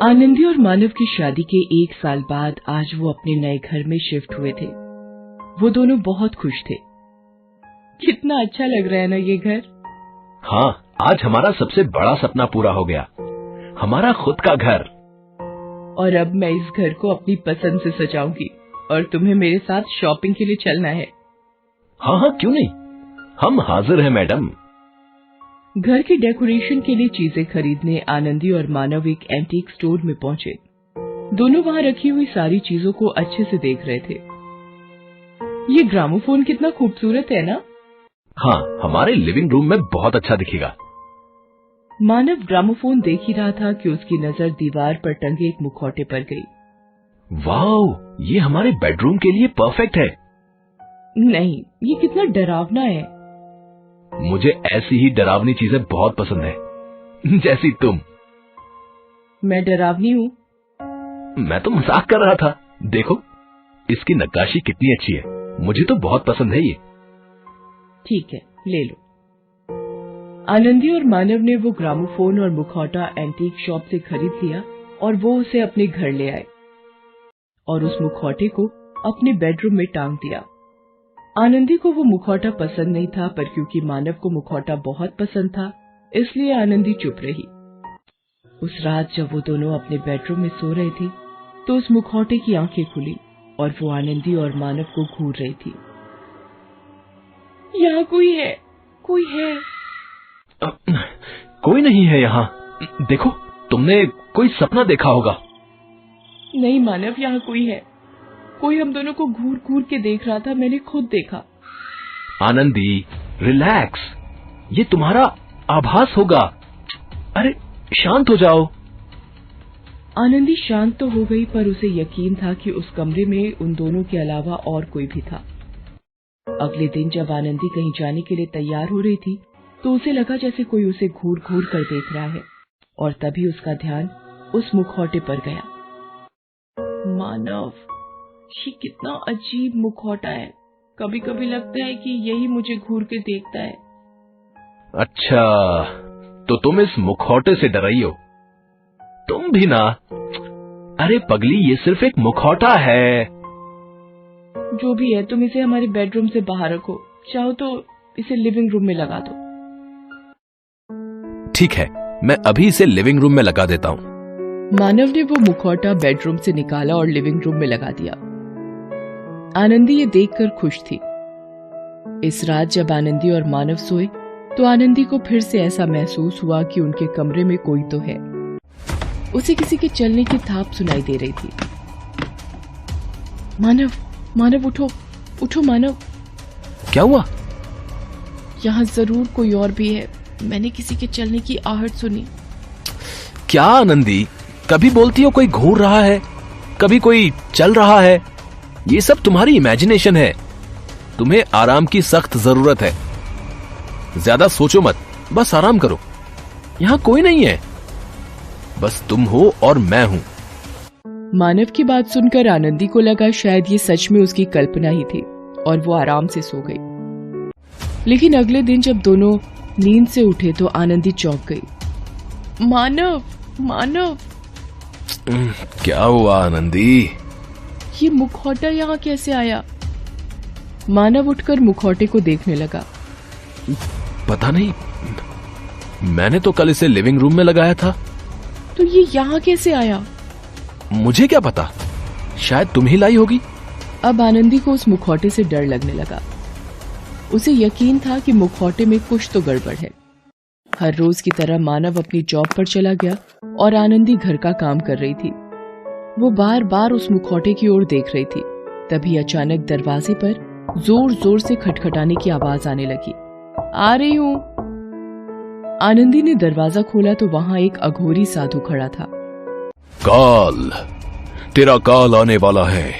आनंदी और मानव की शादी के 1 साल बाद आज वो अपने नए घर में शिफ्ट हुए थे। वो दोनों बहुत खुश थे। कितना अच्छा लग रहा है ना ये घर। हाँ, आज हमारा सबसे बड़ा सपना पूरा हो गया, हमारा खुद का घर। और अब मैं इस घर को अपनी पसंद से सजाऊंगी और तुम्हें मेरे साथ शॉपिंग के लिए चलना है। हाँ हाँ, क्यों नहीं, हम हाजिर हैं मैडम। घर के डेकोरेशन के लिए चीजें खरीदने आनंदी और मानव एक एंटीक स्टोर में पहुंचे। दोनों वहां रखी हुई सारी चीजों को अच्छे से देख रहे थे। ये ग्रामोफोन कितना खूबसूरत है ना। हाँ, हमारे लिविंग रूम में बहुत अच्छा दिखेगा। मानव ग्रामोफोन देख ही रहा था कि उसकी नजर दीवार पर टंगे एक मुखौटे पर गई। वाह, ये हमारे बेडरूम के लिए परफेक्ट है। नहीं, ये कितना डरावना है। मुझे ऐसी ही डरावनी चीजें बहुत पसंद है, जैसी तुम। मैं डरावनी हूँ? मैं तो मजाक कर रहा था। देखो, इसकी नक्काशी कितनी अच्छी है, मुझे तो बहुत पसंद है ये। ठीक है, ले लो। आनंदी और मानव ने वो ग्रामोफोन और मुखौटा एंटीक शॉप से खरीद लिया और वो उसे अपने घर ले आए और उस मुखौटे को अपने बेडरूम में टांग दिया। आनंदी को वो मुखौटा पसंद नहीं था, पर क्योंकि मानव को मुखौटा बहुत पसंद था, इसलिए आनंदी चुप रही। उस रात जब वो दोनों अपने बेडरूम में सो रहे थे, तो उस मुखौटे की आंखें खुली और वो आनंदी और मानव को घूर रही थी। यहाँ कोई है, कोई है। कोई नहीं है यहाँ। देखो, तुमने कोई सपना देखा होगा। नहीं मानव, यहाँ कोई है। कोई हम दोनों को घूर घूर के देख रहा था, मैंने खुद देखा। आनंदी, रिलैक्स, ये तुम्हारा आभास होगा। अरे शांत हो जाओ। आनंदी शांत तो हो गई, पर उसे यकीन था कि उस कमरे में उन दोनों के अलावा और कोई भी था। अगले दिन जब आनंदी कहीं जाने के लिए तैयार हो रही थी, तो उसे लगा जैसे कोई उसे घूर घूर कर देख रहा है, और तभी उसका ध्यान उस मुखौटे पर गया। मानव, ये कितना अजीब मुखौटा है। कभी कभी लगता है कि यही मुझे घूर के देखता है। अच्छा, तो तुम इस मुखौटे से डर रही हो? तुम भी ना। अरे पगली, ये सिर्फ एक मुखौटा है। जो भी है, तुम इसे हमारे बेडरूम से बाहर रखो। चाहो तो इसे लिविंग रूम में लगा दो। ठीक है, मैं अभी इसे लिविंग रूम में लगा देता हूँ। मानव ने वो मुखौटा बेडरूम से निकाला और लिविंग रूम में लगा दिया। आनंदी ये देखकर खुश थी। इस रात जब आनंदी और मानव सोए, तो आनंदी को फिर से ऐसा महसूस हुआ कि उनके कमरे में कोई तो है। उसे किसी के चलने की थाप सुनाई दे रही थी। मानव, मानव उठो, उठो मानव। क्या हुआ? यहाँ जरूर कोई और भी है। मैंने किसी के चलने की आहट सुनी। क्या आनंदी, कभी बोलती हो कोई घूर रहा है, कभी कोई चल रहा है। ये सब तुम्हारी इमेजिनेशन है। तुम्हें आराम की सख्त जरूरत है। ज्यादा सोचो मत, बस आराम करो। यहाँ कोई नहीं है, बस तुम हो और मैं हूं। मानव की बात सुनकर आनंदी को लगा शायद ये सच में उसकी कल्पना ही थी, और वो आराम से सो गई। लेकिन अगले दिन जब दोनों नींद से उठे तो आनंदी चौंक गई। मानव, मानव। क्या हुआ आनंदी? ये मुखौटा यहाँ कैसे आया? मानव उठकर मुखौटे को देखने लगा। पता नहीं, मैंने तो कल इसे लिविंग रूम में लगाया था। तो ये यहाँ कैसे आया? मुझे क्या पता, शायद तुम ही लाई होगी। अब आनंदी को उस मुखौटे से डर लगने लगा। उसे यकीन था कि मुखौटे में कुछ तो गड़बड़ है। हर रोज की तरह मानव अपनी जॉब पर चला गया और आनंदी घर का काम कर रही थी। वो बार बार उस मुखौटे की ओर देख रही थी। तभी अचानक दरवाजे पर जोर जोर से खटखटाने की आवाज आने लगी। आ रही हूँ। आनंदी ने दरवाजा खोला तो वहां एक अघोरी साधु खड़ा था। काल, तेरा काल आने वाला है।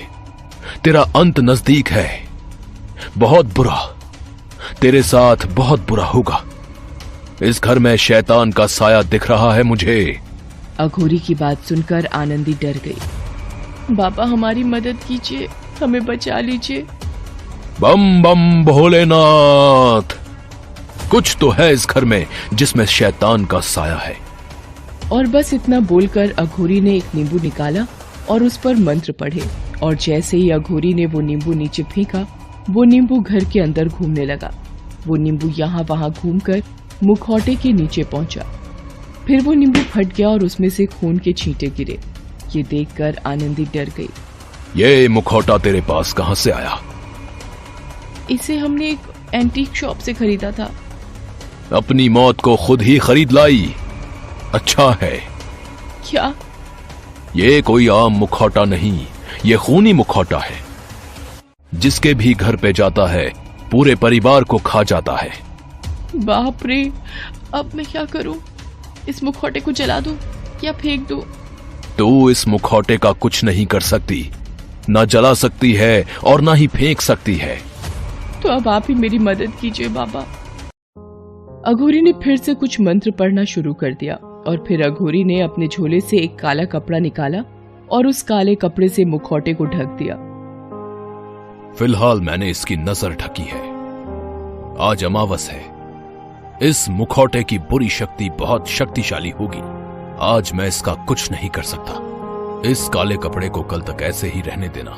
तेरा अंत नजदीक है। बहुत बुरा, तेरे साथ बहुत बुरा होगा। इस घर में शैतान का साया दिख रहा है मुझे। अघोरी की बात सुनकर आनंदी डर गई। बाबा, हमारी मदद कीजिए, हमें बचा लीजिए। बम बम भोलेनाथ। कुछ तो है इस घर में जिसमें शैतान का साया है। और बस इतना बोलकर अघोरी ने एक नींबू निकाला और उस पर मंत्र पढ़े, और जैसे ही अघोरी ने वो नींबू नीचे फेंका, वो नींबू घर के अंदर घूमने लगा। वो नींबू यहाँ वहाँ घूमकर मुखौटे के नीचे पहुंचा। फिर वो नींबू फट गया और उसमें से खून के छींटे गिरे। ये देखकर आनंदी डर गई। ये मुखौटा तेरे पास कहाँ से आया? इसे हमने एक एंटीक शॉप से खरीदा था। अपनी मौत को खुद ही खरीद लाई। अच्छा है। क्या? ये कोई आम मुखौटा नहीं, ये खूनी मुखौटा है। जिसके भी घर पे जाता है पूरे परिवार को खा जाता है। बाप रे, अब मैं क्या करूं? इस मुखौटे को जला दूं या फेंक दूं? तू इस मुखौटे का कुछ नहीं कर सकती, ना जला सकती है और ना ही फेंक सकती है। तो अब आप ही मेरी मदद कीजिए बाबा। अघोरी ने फिर से कुछ मंत्र पढ़ना शुरू कर दिया और फिर अघोरी ने अपने झोले से एक काला कपड़ा निकाला और उस काले कपड़े से मुखौटे को ढक दिया। फिलहाल मैंने इसकी नजर ढकी है। आज अमावस है। इस मुखौटे की बुरी शक्ति बहुत शक्तिशाली होगी। आज मैं इसका कुछ नहीं कर सकता। इस काले कपड़े को कल तक ऐसे ही रहने देना।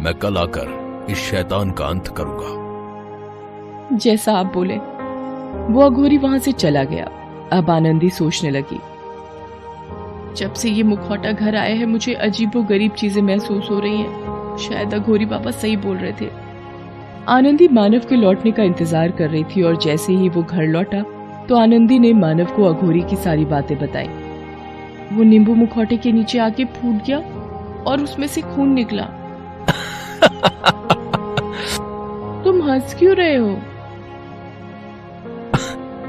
मैं कल आकर इस शैतान का अंत करूंगा। जैसा आप बोले। वो अघोरी वहां से चला गया। अब आनंदी सोचने लगी, जब से ये मुखौटा घर आया है मुझे अजीबोगरीब चीजें महसूस हो रही हैं। शायद अघोरी बाबा सही बोल रहे थे। आनंदी मानव के लौटने का इंतजार कर रही थी और जैसे ही वो घर लौटा तो आनंदी ने मानव को अघोरी की सारी बातें बताई। वो नींबू मुखौटे के नीचे आके फूट गया और उसमें से खून निकला। तुम हंस क्यों रहे हो?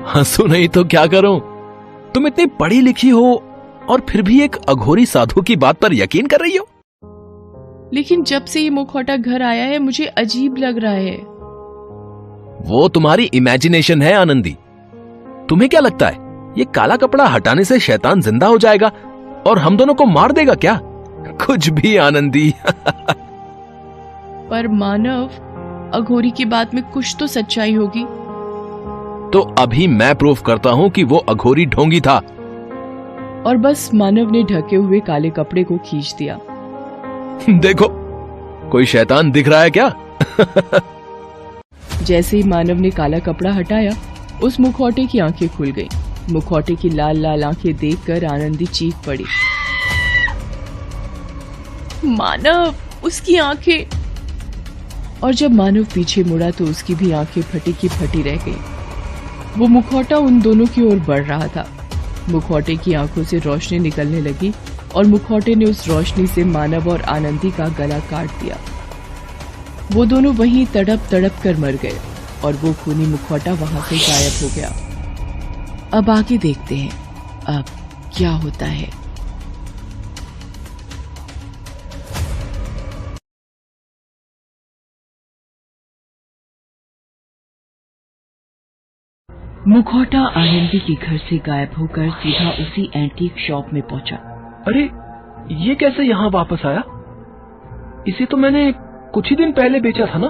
हंसू नहीं तो क्या करूं? तुम इतनी पढ़ी लिखी हो और फिर भी एक अघोरी साधु की बात पर यकीन कर रही हो। लेकिन जब से ये मुखौटा घर आया है मुझे अजीब लग रहा है। वो तुम्हारी इमेजिनेशन है आनंदी। तुम्हें क्या लगता है ये काला कपड़ा हटाने से शैतान जिंदा हो जाएगा और हम दोनों को मार देगा क्या? कुछ भी आनंदी। पर मानव, अघोरी की बात में कुछ तो सच्चाई होगी। तो अभी मैं प्रूफ करता हूं कि वो अघोरी ढोंगी था। और बस मानव ने ढके हुए काले कपड़े को खींच दिया। देखो, कोई शैतान दिख रहा है क्या? जैसे ही मानव ने काला कपड़ा हटाया उस मुखौटे की आंखें खुल गईं। मुखौटे की लाल लाल आंखें देखकर आनंदी चीख पड़ी। मानव, उसकी आंखें! और जब मानव पीछे मुड़ा तो उसकी भी आंखें फटी की फटी रह गईं। वो मुखौटा उन दोनों की ओर बढ़ रहा था। मुखौटे की आंखों से रोशनी निकलने लगी और मुखौटे ने उस रोशनी से मानव और आनंदी का गला काट दिया। वो दोनों वहीं तड़प तड़प कर मर गए और वो खूनी मुखौटा वहां से गायब हो गया। अब आगे देखते हैं अब क्या होता है। मुखौटा आनंदी के घर से गायब होकर सीधा उसी एंटीक शॉप में पहुंचा। अरे, ये कैसे यहाँ वापस आया? इसे तो मैंने कुछ ही दिन पहले बेचा था ना।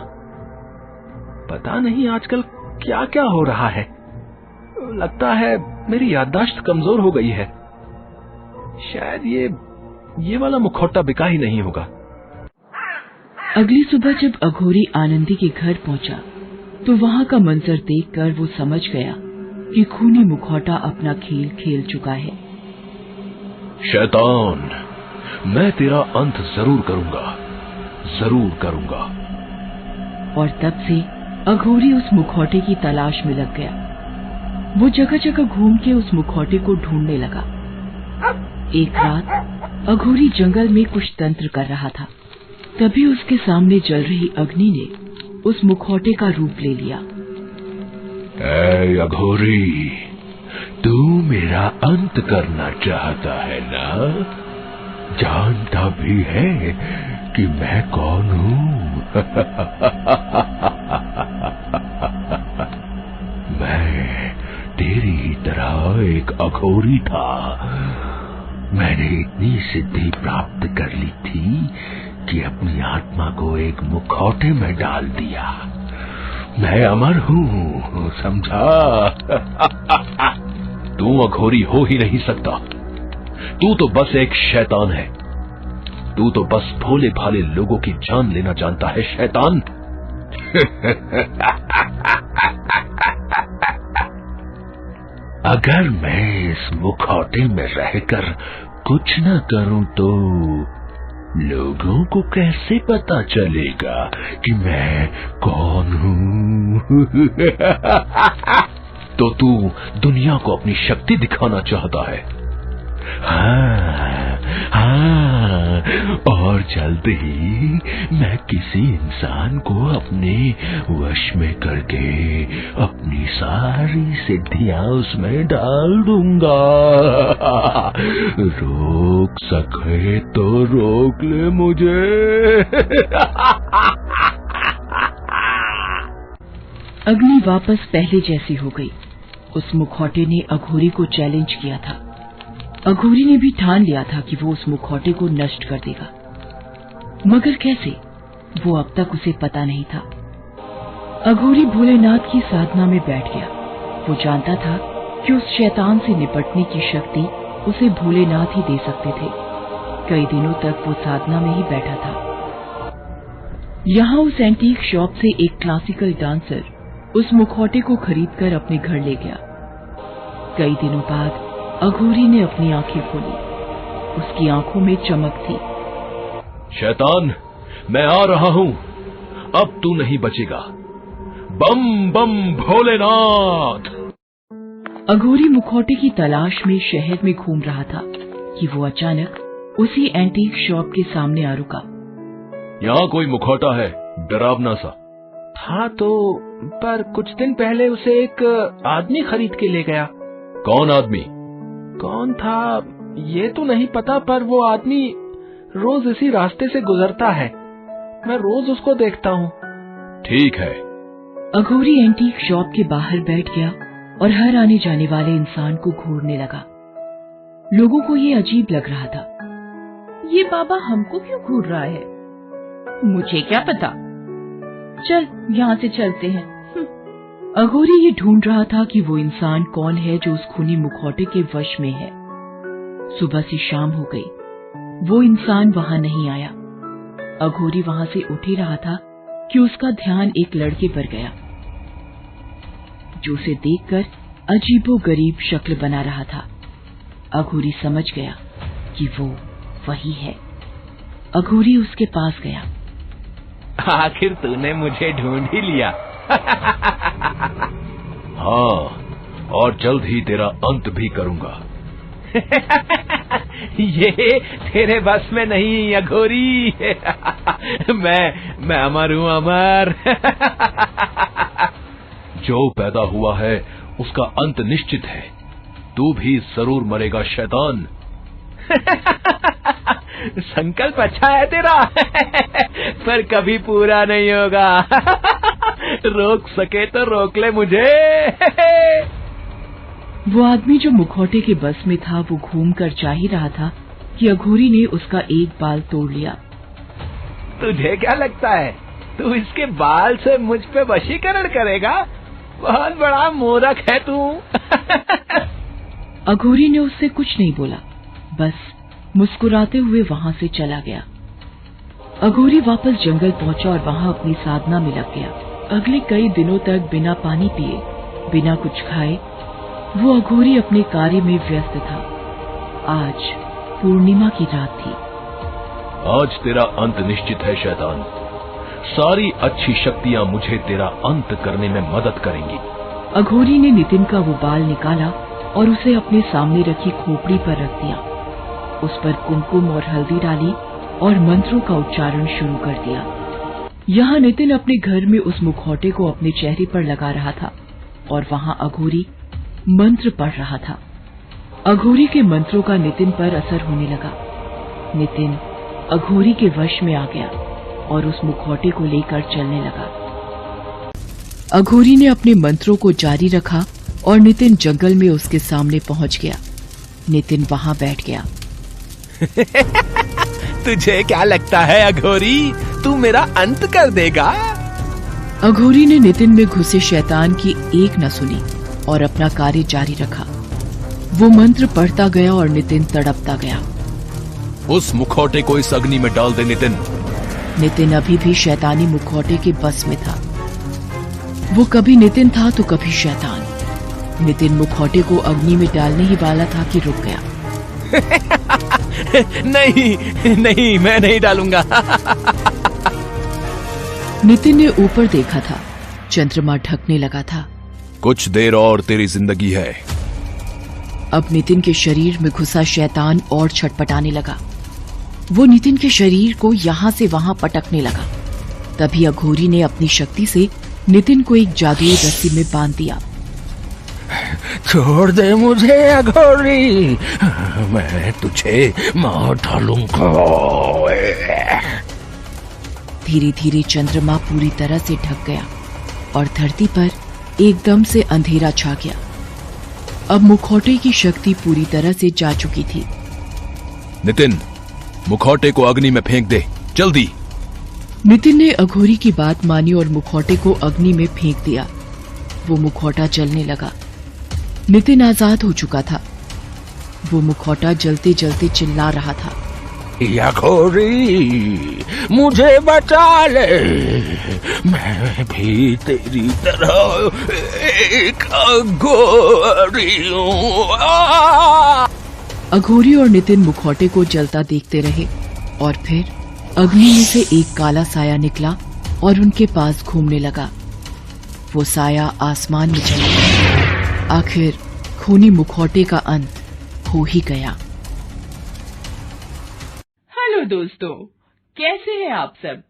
पता नहीं आजकल क्या क्या हो रहा है। लगता है मेरी याददाश्त कमजोर हो गई है। शायद ये वाला मुखौटा बिका ही नहीं होगा। अगली सुबह जब अघोरी आनंदी के घर पहुंचा तो वहां का मंजर देखकर वो समझ गया कि खूनी मुखौटा अपना खेल खेल चुका है। शैतान, मैं तेरा अंत जरूर करूंगा, जरूर करूंगा। और तब से अघोरी उस मुखौटे की तलाश में लग गया। वो जगह जगह घूम के उस मुखौटे को ढूंढने लगा। एक रात अघोरी जंगल में कुछ तंत्र कर रहा था। तभी उसके सामने जल रही अग्नि ने उस मुखौटे का रूप ले लिया। ऐ अघोरी, तू मेरा अंत करना चाहता है ना? जानता भी है कि मैं कौन हूँ। मैं तेरी ही तरह एक अघोरी था। मैंने इतनी सिद्धि प्राप्त कर ली थी कि अपनी आत्मा को एक मुखौटे में डाल दिया। मैं अमर हूँ, समझा? तू अघोरी हो ही नहीं सकता। तू तो बस एक शैतान है। तू तो बस भोले भाले लोगों की जान लेना जानता है, शैतान। अगर मैं इस मुखौटे में रहकर कुछ न करूं तो लोगों को कैसे पता चलेगा कि मैं कौन हूं? तो तू दुनिया को अपनी शक्ति दिखाना चाहता है। हाँ, और जल्द ही मैं किसी इंसान को अपने वश में करके अपनी सारी सिद्धियां उसमें डाल दूंगा। रोक सके तो रोक ले मुझे। अग्नि वापस पहले जैसी हो गई। उस मुखौटे ने अघोरी को चैलेंज किया था। अघोरी ने भी ठान लिया था कि वो उस मुखौटे को नष्ट कर देगा, मगर कैसे, वो अब तक उसे पता नहीं था। अघोरी भोलेनाथ की साधना में बैठ गया। वो जानता था कि उस शैतान से निपटने की शक्ति उसे भोलेनाथ ही दे सकते थे। कई दिनों तक वो साधना में ही बैठा था। यहाँ उस एंटीक शॉप से एक क्लासिकल डांसर उस मुखौटे को खरीदकर अपने घर ले गया। कई दिनों बाद अघोरी ने अपनी आंखें खोली। उसकी आंखों में चमक थी। शैतान, मैं आ रहा हूं, अब तू नहीं बचेगा। बम बम भोलेनाथ। अघोरी मुखौटे की तलाश में शहर में घूम रहा था कि वो अचानक उसी एंटीक शॉप के सामने आ रुका। यहाँ कोई मुखौटा है, डरावना सा। हाँ तो, पर कुछ दिन पहले उसे एक आदमी खरीद के ले गया। कौन आदमी? कौन था ये तो नहीं पता, पर वो आदमी रोज इसी रास्ते से गुजरता है। मैं रोज उसको देखता हूँ। ठीक है। अघोरी एंटीक शॉप के बाहर बैठ गया और हर आने जाने वाले इंसान को घूरने लगा। लोगों को ये अजीब लग रहा था। ये बाबा हमको क्यों घूर रहा है? मुझे क्या पता, चल यहाँ से चलते हैं। अघोरी ये ढूंढ रहा था कि वो इंसान कौन है जो उस खूनी मुखौटे के वश में है। सुबह से शाम हो गई, वो इंसान वहां नहीं आया। अघोरी वहां से उठ ही रहा था कि उसका ध्यान एक लड़के पर गया जो उसे देखकर अजीबोगरीब शक्ल बना रहा था। अघोरी समझ गया कि वो वही है। अघोरी उसके पास गया। आखिर तूने मुझे ढूंढ ही लिया। हाँ, और जल्द ही तेरा अंत भी करूंगा। ये तेरे बस में नहीं अघोरी। मैं अमर हूँ, अमर। जो पैदा हुआ है उसका अंत निश्चित है। तू भी जरूर मरेगा, शैतान। संकल्प अच्छा है तेरा, पर कभी पूरा नहीं होगा। रोक सके तो रोक ले मुझे। वो आदमी जो मुखौटे के बस में था वो घूम कर जा ही रहा था कि अघोरी ने उसका एक बाल तोड़ लिया। तुझे क्या लगता है तू इसके बाल से मुझ पे वशीकरण करेगा? बहुत बड़ा मूर्ख है तू। अघोरी ने उससे कुछ नहीं बोला, बस मुस्कुराते हुए वहां से चला गया। अघोरी वापस जंगल पहुंचा और वहां अपनी साधना में लग गया। अगले कई दिनों तक बिना पानी पिए, बिना कुछ खाए, वो अघोरी अपने कार्य में व्यस्त था। आज पूर्णिमा की रात थी। आज तेरा अंत निश्चित है, शैतान। सारी अच्छी शक्तियां मुझे तेरा अंत करने में मदद करेंगी। अघोरी ने नितिन का वो बाल निकाला और उसे अपने सामने रखी खोपड़ी पर रख दिया। उस पर कुमकुम और हल्दी डाली और मंत्रों का उच्चारण शुरू कर दिया। यहाँ नितिन अपने घर में उस मुखौटे को अपने चेहरे पर लगा रहा था और वहाँ अघोरी मंत्र पढ़ रहा था। अघोरी के मंत्रों का नितिन पर असर होने लगा। नितिन अघोरी के वश में आ गया और उस मुखौटे को लेकर चलने लगा। अघोरी ने अपने मंत्रों को जारी रखा और नितिन जंगल में उसके सामने पहुंच गया। नितिन वहां बैठ गया। तुझे क्या लगता है अघोरी, तू मेरा अंत कर देगा? अघोरी ने नितिन में घुसे शैतान की एक न सुनी और अपना कार्य जारी रखा। वो मंत्र पढ़ता गया और नितिन तड़पता गया। उस मुखौटे को इस अग्नि में डाल दे नितिन। नितिन अभी भी शैतानी मुखौटे के बस में था। वो कभी नितिन था तो कभी शैतान। नितिन मुखौटे को अग्नि में डालने ही वाला था कि रुक गया। नहीं नहीं, मैं नहीं डालूंगा। नितिन ने ऊपर देखा था, चंद्रमा ढकने लगा था। कुछ देर और तेरी जिंदगी है। अब नितिन के शरीर में घुसा शैतान और छटपटाने लगा। वो नितिन के शरीर को यहां से वहां पटकने लगा। तभी अघोरी ने अपनी शक्ति से नितिन को एक जादुई रस्सी में बांध दिया। छोड़ दे मुझे अघोरी, मैं तुझे मार डालूंगा। धीरे धीरे चंद्रमा पूरी तरह से ढक गया और धरती पर एकदम से अंधेरा छा गया। अब मुखौटे की शक्ति पूरी तरह से जा चुकी थी। नितिन, मुखौटे को अग्नि में फेंक दे, जल्दी। नितिन ने अघोरी की बात मानी और मुखौटे को अग्नि में फेंक दिया। वो मुखौटा जलने लगा। नितिन आजाद हो चुका था। वो मुखौटा जलते जलते चिल्ला रहा था, अघोरी मुझे बचा ले, मैं भी तेरी तरह एक अघोरी हूँ। अघोरी और नितिन मुखौटे को जलता देखते रहे और फिर अग्नि में से एक काला साया निकला और उनके पास घूमने लगा। वो साया आसमान में चला गया। आखिर खूनी मुखौटे का अंत हो ही गया। हेलो दोस्तों, कैसे हैं आप सब?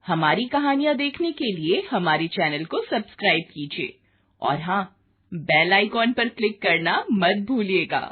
हमारी कहानियां देखने के लिए हमारे चैनल को सब्सक्राइब कीजिए और हाँ, बेल आइकॉन पर क्लिक करना मत भूलिएगा।